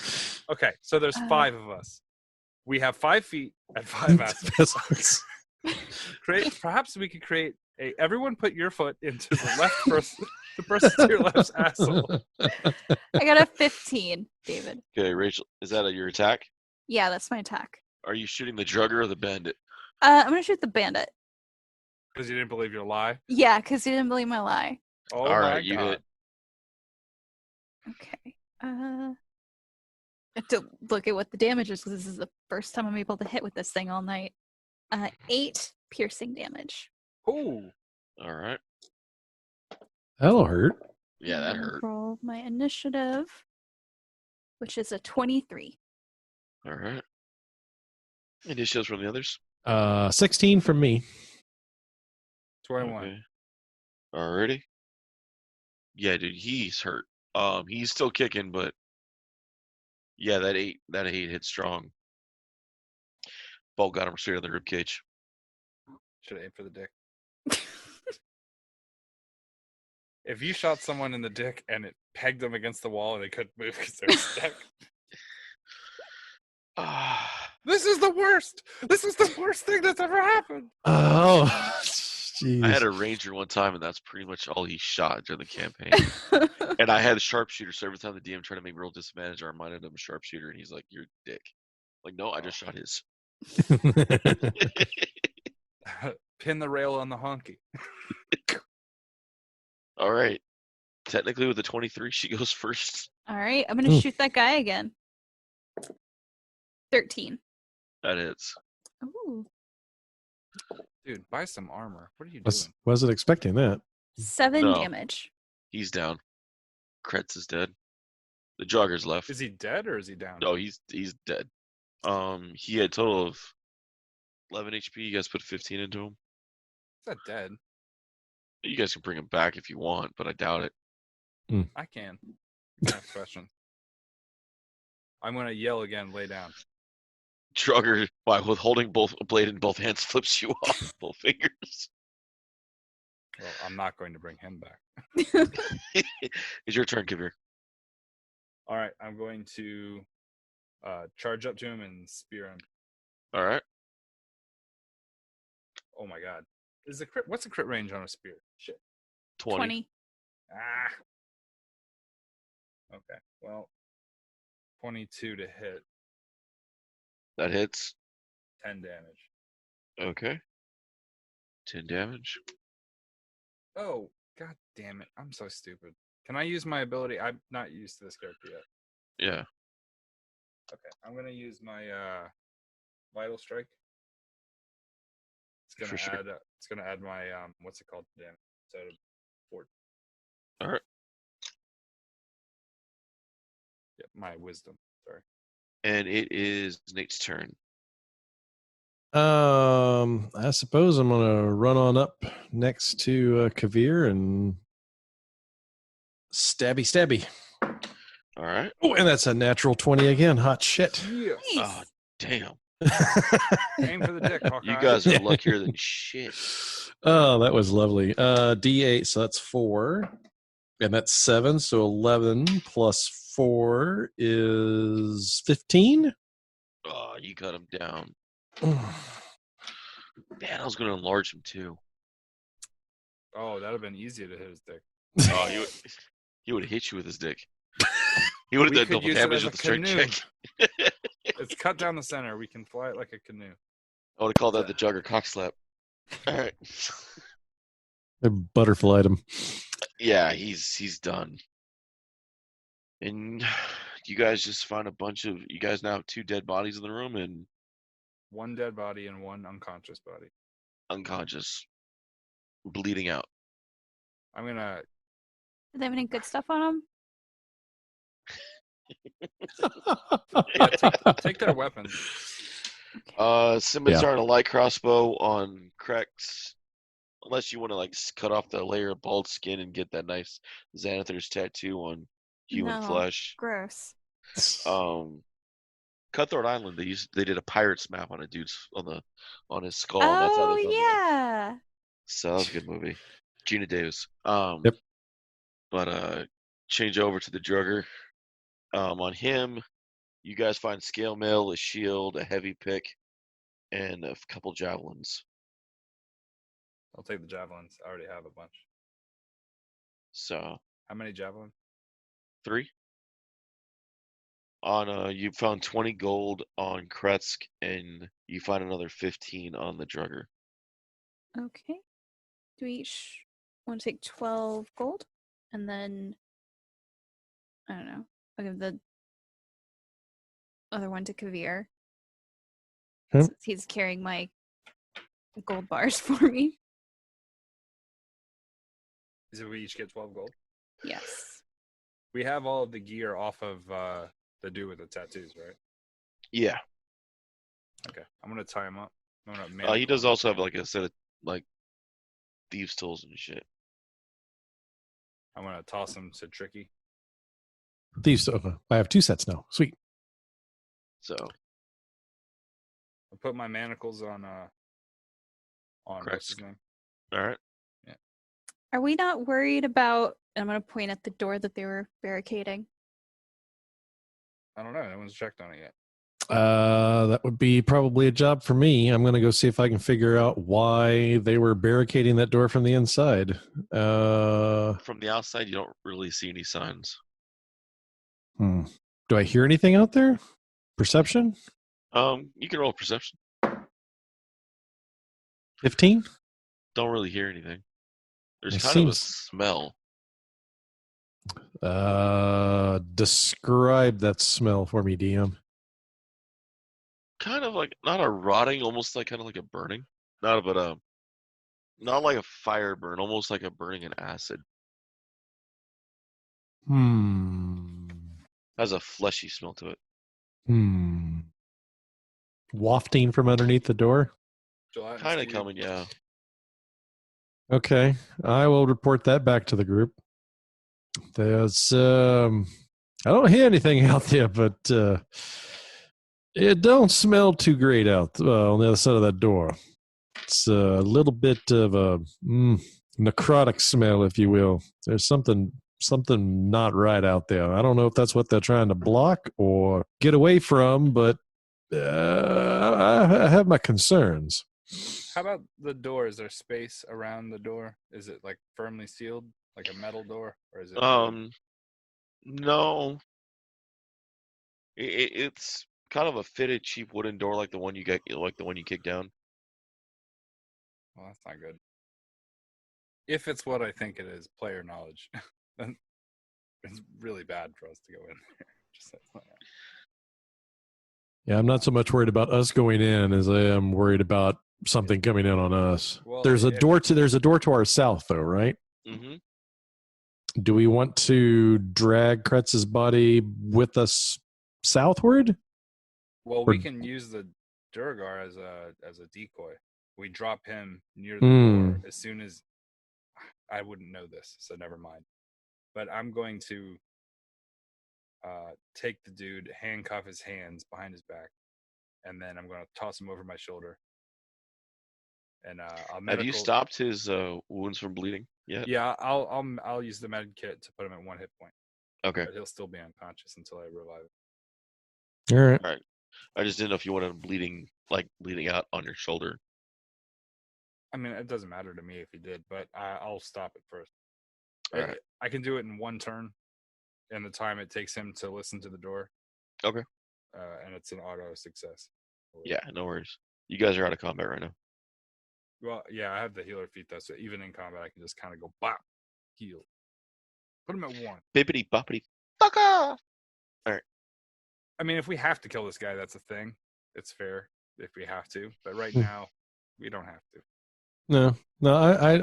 Okay, so there's 5 of us. We have 5 feet and 5 assholes. Perhaps we could create a. Everyone, put your foot into the left person. The person to your left's asshole. I got a 15, David. Okay, Rachel, is that your attack? Yeah, that's my attack. Are you shooting the drugger or the bandit? I'm gonna shoot the bandit. Because you didn't believe your lie? Yeah, because you didn't believe my lie. Oh, all right, my you God. hit. Okay. I have to look at what the damage is, because this is the first time I'm able to hit with this thing all night. 8 piercing damage. Ooh. All right. That'll hurt. Yeah, that hurt. Roll my initiative, which is a 23. All right. Initiatives from the others? 16 from me. 21. Okay. Alrighty. Yeah, dude, he's hurt. He's still kicking, but yeah, that eight hit strong. Bolt got him straight on the rib cage. Should have aimed for the dick. If you shot someone in the dick and it pegged them against the wall and they couldn't move because they're stuck. This is the worst. This is the worst thing that's ever happened. Oh, jeez. I had a ranger one time, and that's pretty much all he shot during the campaign. And I had a sharpshooter, so every time the DM tried to make me roll disadvantage, I reminded him of sharpshooter, and he's like, "You're a dick." Like, no, I just shot his. Pin the rail on the honky. All right. Technically, with the 23, she goes first. All right, I'm gonna shoot that guy again. 13. That hits. Ooh. Dude, buy some armor. What are you doing? Wasn't expecting that. 7 No. damage. He's down. Kretz is dead. The jogger's left. Is he dead or is he down? No, he's dead. He had a total of 11 HP. You guys put 15 into him. He's not dead. You guys can bring him back if you want, but I doubt it. I can. Next question. I'm gonna yell again. Lay down. Drugger, by holding both a blade in both hands, flips you off both fingers. Well, I'm not going to bring him back. It's your turn, Kavir. All right, I'm going to charge up to him and spear him. All right. Oh my god. What's the crit range on a spear? Shit. 20. Ah. Okay. Well, 22 to hit. That hits. 10 damage. Okay. 10 damage. Oh, god damn it. I'm so stupid. Can I use my ability? I'm not used to this character yet. Yeah. Okay. I'm going to use my Vital Strike. It's going to add it's going to add my what's it called? Damn. So 4. All right. Yep, my wisdom. Sorry. And it is Nate's turn. I suppose I'm gonna run on up next to Kavir and stabby. All right. Oh, and that's a natural 20 again. Hot shit. Yeah. Oh, damn. Aim for the dick, Hawkeye. You guys are luckier than shit. Oh, that was lovely. D8, so that's 4. And that's 7, so 11 plus 4 is 15. Oh, you cut him down. Man, I was going to enlarge him too. Oh, that'd have been easier to hit his dick. Oh, he would have hit you with his dick. He would have done double damage with the strength check. It's cut down the center. We can fly it like a canoe. I would have called that the jugger cock slap. All right. They butterflied him. Yeah, he's done. And you guys just found you guys now have 2 dead bodies in the room and 1 dead body and 1 unconscious body. Unconscious. Bleeding out. I'm gonna. Do they have any good stuff on them? Yeah, take their weapons. Scimitar and a light crossbow on Krex. Unless you want to like cut off the layer of bald skin and get that nice Xanathar's tattoo on human flesh. Gross. Cutthroat Island, they did a pirates map on a dude's on his skull. Oh, That's how they filmed it. yeah. So that was a good movie. Gina Davis. Yep. But change over to the drugger. On him, you guys find scale mail, a shield, a heavy pick, and a couple javelins. I'll take the javelins. I already have a bunch. So how many javelins? 3. On you found 20 gold on Kretsk, and you find another 15 on the drugger. Okay. Do we each want to take 12 gold? And then, I don't know, I'll give the other one to Kavir. Since he's carrying my gold bars for me. So we each get 12 gold? Yes. We have all of the gear off of the dude with the tattoos, right? Yeah. Okay. I'm going to tie him up. He does also have like a set of like thieves' tools and shit. I'm going to toss him to Tricky. Thieves. I have 2 sets now. Sweet. So I'll put my manacles on what's his name? All right. Yeah. Are we not worried about, I'm going to point at the door that they were barricading. I don't know. No one's checked on it yet. That would be probably a job for me. I'm going to go see if I can figure out why they were barricading that door from the inside. From the outside, you don't really see any signs. Do I hear anything out there? Perception? You can roll perception. 15? Don't really hear anything. There's It kind of a smell. Describe that smell for me, DM. Kind of like not a rotting, almost like kind of like a burning. Not like a fire burn, almost like a burning in acid. Has a fleshy smell to it. Wafting from underneath the door? Kind of coming, yeah. Okay, I will report that back to the group. There's, I don't hear anything out there, but it don't smell too great out on the other side of that door. It's a little bit of a necrotic smell, if you will. There's something something not right out there. I don't know if that's what they're trying to block or get away from, but I have my concerns. How about the door? Is there space around the door? Is it like firmly sealed, like a metal door, or is it? No. It's kind of a fitted, cheap wooden door, like the one you kicked down. Well, that's not good. If it's what I think it is, player knowledge, then it's really bad for us to go in there. Just like that. Yeah, I'm not so much worried about us going in as I am worried about something coming in on us. Well, there's a door to our south, though, right? Mm-hmm. Do we want to drag Kretz's body with us southward? Well, we can use the Durgar as a decoy. We drop him near the door as soon as I wouldn't know this, so never mind. But I'm going to take the dude, handcuff his hands behind his back, and then I'm going to toss him over my shoulder. And have you stopped his wounds from bleeding yet? Yeah, I'll use the med kit to put him at 1 hit point. Okay. But he'll still be unconscious until I revive him. All right. All right. I just didn't know if you wanted him bleeding out on your shoulder. I mean, it doesn't matter to me if he did, but I'll stop it first. All right. I can do it in one turn, and the time it takes him to listen to the door. Okay. And it's an auto success. Yeah, no worries. You guys are out of combat right now. Well, yeah, I have the healer feat though, so even in combat, I can just kind of go bop, heal. Put him at 1. Bippity boppity, fuck off. All right. I mean, if we have to kill this guy, that's a thing. It's fair if we have to, but right now, we don't have to. No, I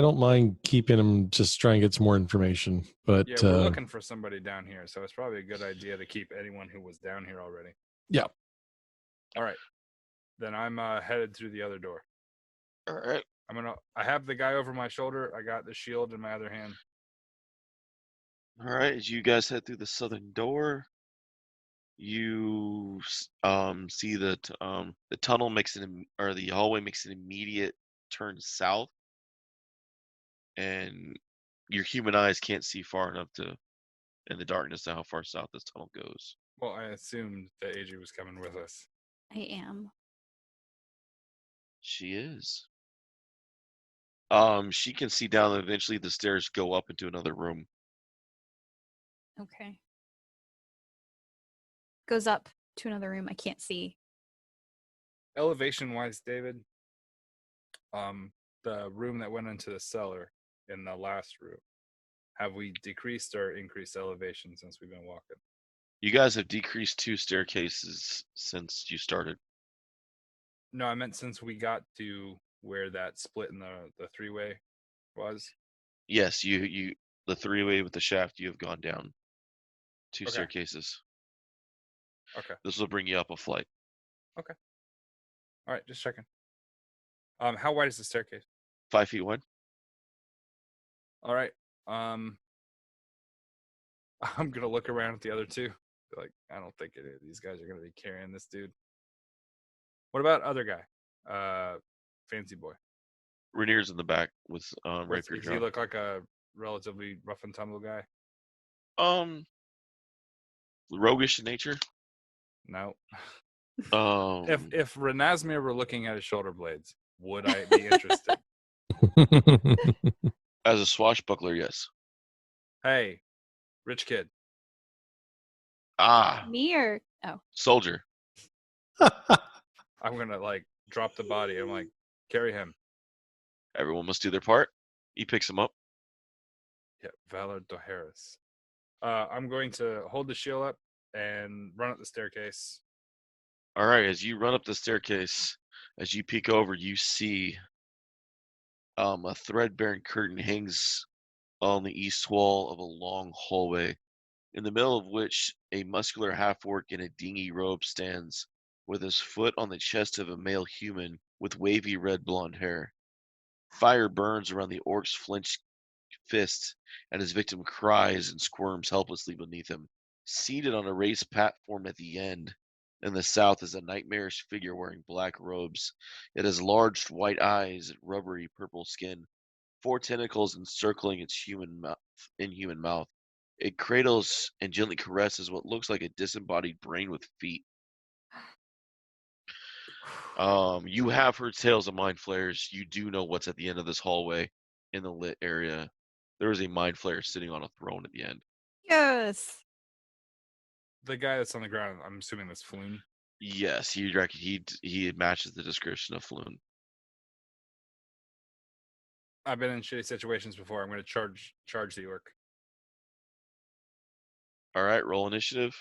don't mind keeping him. Just try and get some more information. But yeah, we're looking for somebody down here, so it's probably a good idea to keep anyone who was down here already. Yeah. All right. Then I'm headed through the other door. All right. I have the guy over my shoulder. I got the shield in my other hand. All right. As you guys head through the southern door, you see that the tunnel or the hallway makes an immediate turn south, and your human eyes can't see far enough in the darkness to how far south this tunnel goes. Well, I assumed that AJ was coming with us. I am. She is. She can see down, and eventually the stairs go up into another room. Okay. Goes up to another room I can't see. Elevation wise, David, the room that went into the cellar in the last room, have we decreased or increased elevation since we've been walking? You guys have decreased 2 staircases since you started. No, I meant since we got to where that split in the 3-way was. Yes, you the 3-way with the shaft, you have gone down 2 staircases. Okay. This will bring you up a flight. Okay. All right, just checking. How wide is the staircase? 5 feet wide. All right. I'm gonna look around at the other 2. Like, I don't think any of these guys are gonna be carrying this dude. What about other guy? Fancy boy. Rainier's in the back with rapier. Does he look like a relatively rough and tumble guy? Roguish in nature. No. If if Renasmir were looking at his shoulder blades, would I be interested? As a swashbuckler, yes. Hey, rich kid. Me or soldier. I'm gonna drop the body. I'm like, carry him. Everyone must do their part. He picks him up. Yeah, Valor Doharis. I'm going to hold the shield up and run up the staircase. All right, as you run up the staircase, as you peek over, you see a thread-bearing curtain hangs on the east wall of a long hallway, in the middle of which a muscular half-orc in a dingy robe stands, with his foot on the chest of a male human with wavy red blonde hair. Fire burns around the orc's flinched fist, and his victim cries and squirms helplessly beneath him. Seated on a raised platform at the end, in the south, is a nightmarish figure wearing black robes. It has large white eyes and rubbery purple skin. 4 tentacles encircling its inhuman mouth. It cradles and gently caresses what looks like a disembodied brain with feet. You have heard tales of mind flayers. You do know what's at the end of this hallway in the lit area. There is a mind flayer sitting on a throne at the end. Yes. The guy that's on the ground, I'm assuming that's Floon. Yes, he matches the description of Floon. I've been in shitty situations before. I'm going to charge the orc. All right, roll initiative.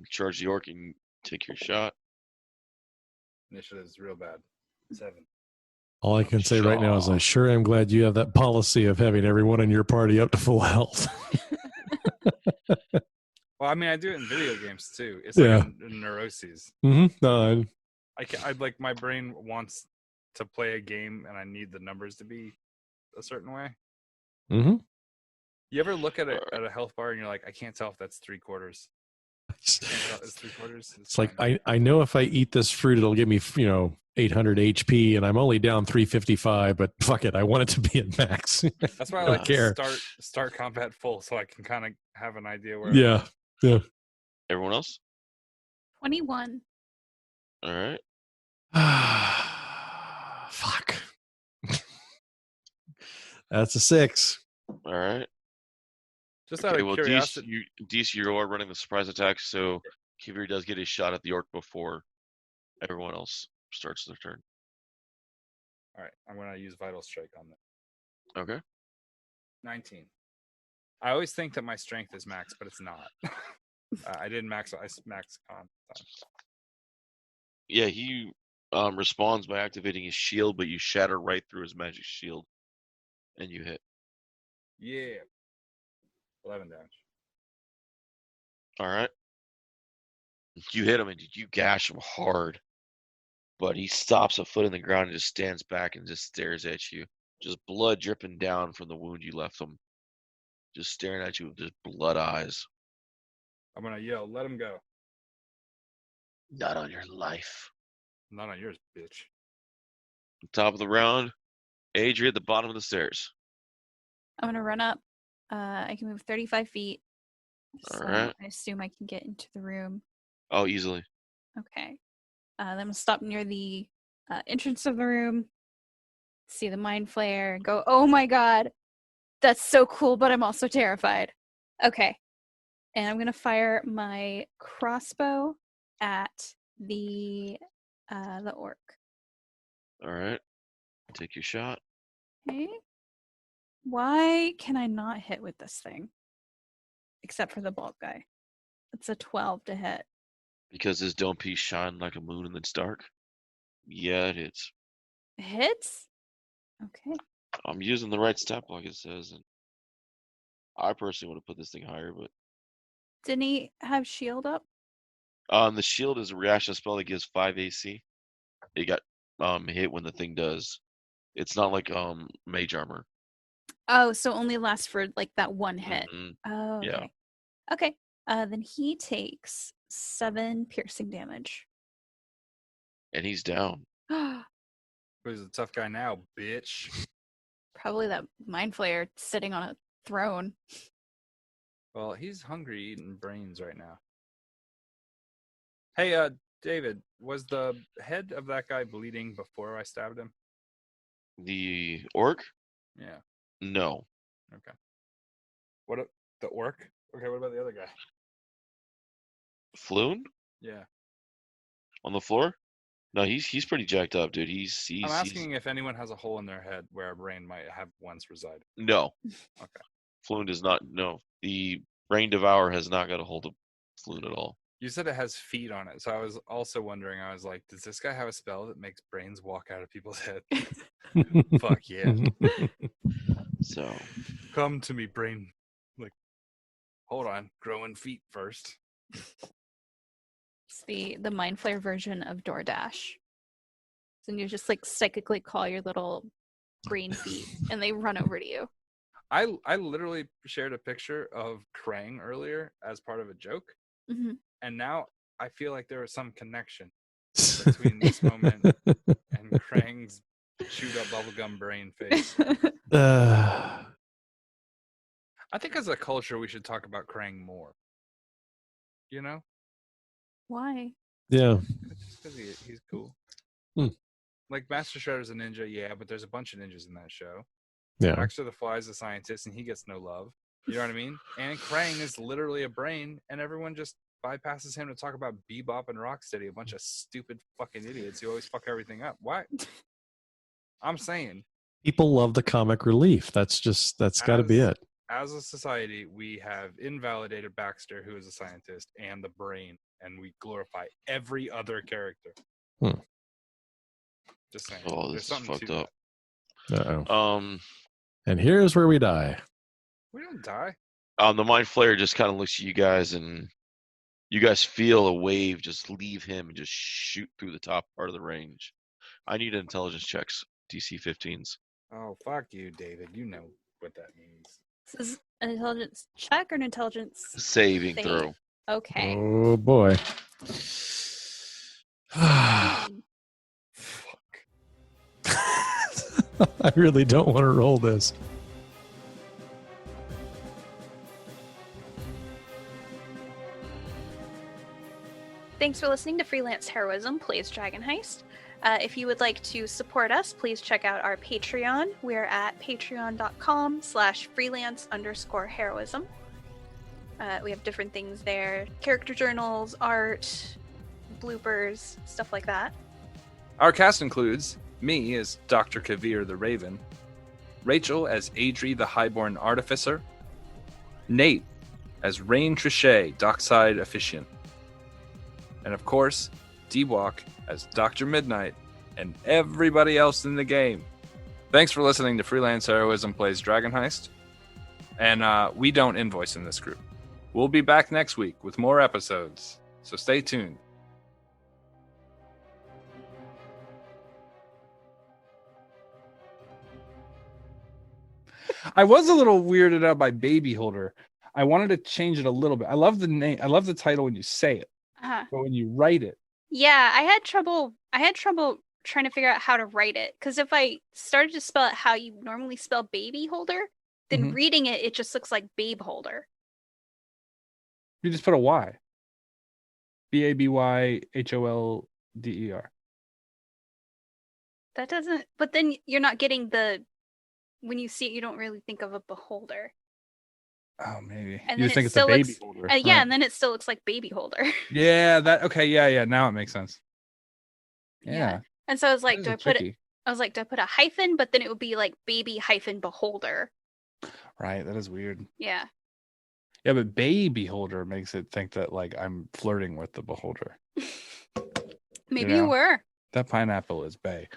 Charge the orc and take your shot. Initiative is real bad. 7. All I can say right now is I sure am glad you have that policy of having everyone in your party up to full health. Well, I mean, I do it in video games too. It's like a neuroses. Mm-hmm. No, I like my brain wants to play a game, and I need the numbers to be a certain way. Mm-hmm. You ever look at a health bar and you're like, I can't tell if that's 3/4. It's 3/4. It's like I know if I eat this fruit, it'll give me 800 HP, and I'm only down 355. But fuck it, I want it to be at max. That's why I like to start combat full, so I can kind of have an idea where. Yeah. Everyone else? 21. All right. Fuck. That's a 6. All right. Just out of curiosity. DC, you are running the surprise attack, so Kivir does get a shot at the orc before everyone else starts their turn. All right, I'm going to use Vital Strike on that. Okay. 19. I always think that my strength is max, but it's not. I didn't max. I max con. Yeah, he responds by activating his shield, but you shatter right through his magic shield, and you hit. Yeah. 11 damage. All right. You hit him, and you gash him hard, but he stops a foot in the ground and just stands back and just stares at you. Just blood dripping down from the wound you left him. Just staring at you with just blood eyes. I'm going to yell, let him go. Not on your life. Not on yours, bitch. Top of the round, Adria at the bottom of the stairs. I'm going to run up. I can move 35 feet. So All right. I assume I can get into the room. Oh, easily. Okay. Then I'm going to stop near the entrance of the room. See the mind flare. Go, oh my god. That's so cool, but I'm also terrified. Okay. And I'm going to fire my crossbow at the orc. All right. Take your shot. Okay. Why can I not hit with this thing? Except for the bald guy. It's a 12 to hit. Because his dome piece shine like a moon and it's dark? Yeah, it hits. It hits? Okay. I'm using the right stat block, it says. And I personally want to put this thing higher, but... Didn't he have shield up? The shield is a reaction spell that gives 5 AC. It got hit when the thing does. It's not like mage armor. Oh, so only lasts for like that one hit. Mm-hmm. Oh, okay. Yeah. Okay. Then he takes 7 piercing damage. And he's down. Who's the tough guy now, bitch? Probably that mind flayer sitting on a throne. Well, he's hungry eating brains right now. Hey, David, was the head of that guy bleeding before I stabbed him? The orc? Yeah. No. Okay. The orc? Okay, what about the other guy? Floon? Yeah. On the floor? No, he's pretty jacked up, dude. I'm asking if anyone has a hole in their head where a brain might have once resided. No. Okay. Floon does not. No. The Brain Devourer has not got a hold of Floon at all. You said it has feet on it, so I was also wondering, I was like, does this guy have a spell that makes brains walk out of people's heads? Fuck yeah. So. Come to me, brain. Like, hold on. Growing feet first. It's the mind flare version of DoorDash. And you just like psychically call your little brain feet and they run over to you. I literally shared a picture of Krang earlier as part of a joke. Mm-hmm. And now I feel like there was some connection between this moment and Krang's Chewed up bubblegum brain face. I think as a culture, we should talk about Krang more. You know? Why? Yeah. Just because he's cool. Like Master Shredder's a ninja, yeah, but there's a bunch of ninjas in that show. Yeah. Baxter the Fly's a scientist, and he gets no love. You know what I mean? And Krang is literally a brain, and everyone just bypasses him to talk about Bebop and Rocksteady, a bunch of stupid fucking idiots who always fuck everything up. Why? I'm saying. People love the comic relief. That's got to be it. As a society, we have invalidated Baxter, who is a scientist, and the brain, and we glorify every other character. Just saying. Oh, this is fucked up. Uh-oh. And here's where we die. We don't die. The Mind Flayer just kind of looks at you guys, and you guys feel a wave just leave him and just shoot through the top part of the range. I need intelligence checks, DC 15s. Oh, fuck you, David. You know what that means. This is an intelligence check or an intelligence saving throw. Okay. Oh, boy. Fuck. I really don't want to roll this. Thanks for listening to Freelance Heroism Plays Dragon Heist. If you would like to support us, please check out our Patreon. We're at patreon.com/freelance_heroism. We have different things there. Character journals, art, bloopers, stuff like that. Our cast includes me as Dr. Kavir the Raven, Rachel as Adri the Highborn Artificer, Nate as Rain Trichet, Dockside Officiant, and of course, D-Walk as Dr. Midnight, and everybody else in the game. Thanks for listening to Freelance Heroism Plays Dragon Heist. And we don't invoice in this group. We'll be back next week with more episodes, so stay tuned. I was a little weirded out by Baby Holder. I wanted to change it a little bit. I love the name. I love the title when you say it, but when you write it, yeah, I had trouble trying to figure out how to write it, because if I started to spell it how you normally spell Baby Holder, then reading it just looks like Babe Holder. You just put a Y. BABYHOLDER. That doesn't, but then you're not getting when you see it, you don't really think of a beholder. Oh, maybe. And you just think it's a baby holder. Yeah, right. And then it still looks like Baby Holder. Yeah, okay, yeah, now it makes sense. Yeah. And so I was like, do I put a hyphen, but then it would be like baby-beholder. Right, that is weird. Yeah. Yeah, but Baby Holder makes it think that like I'm flirting with the beholder. Maybe you were. That pineapple is bae.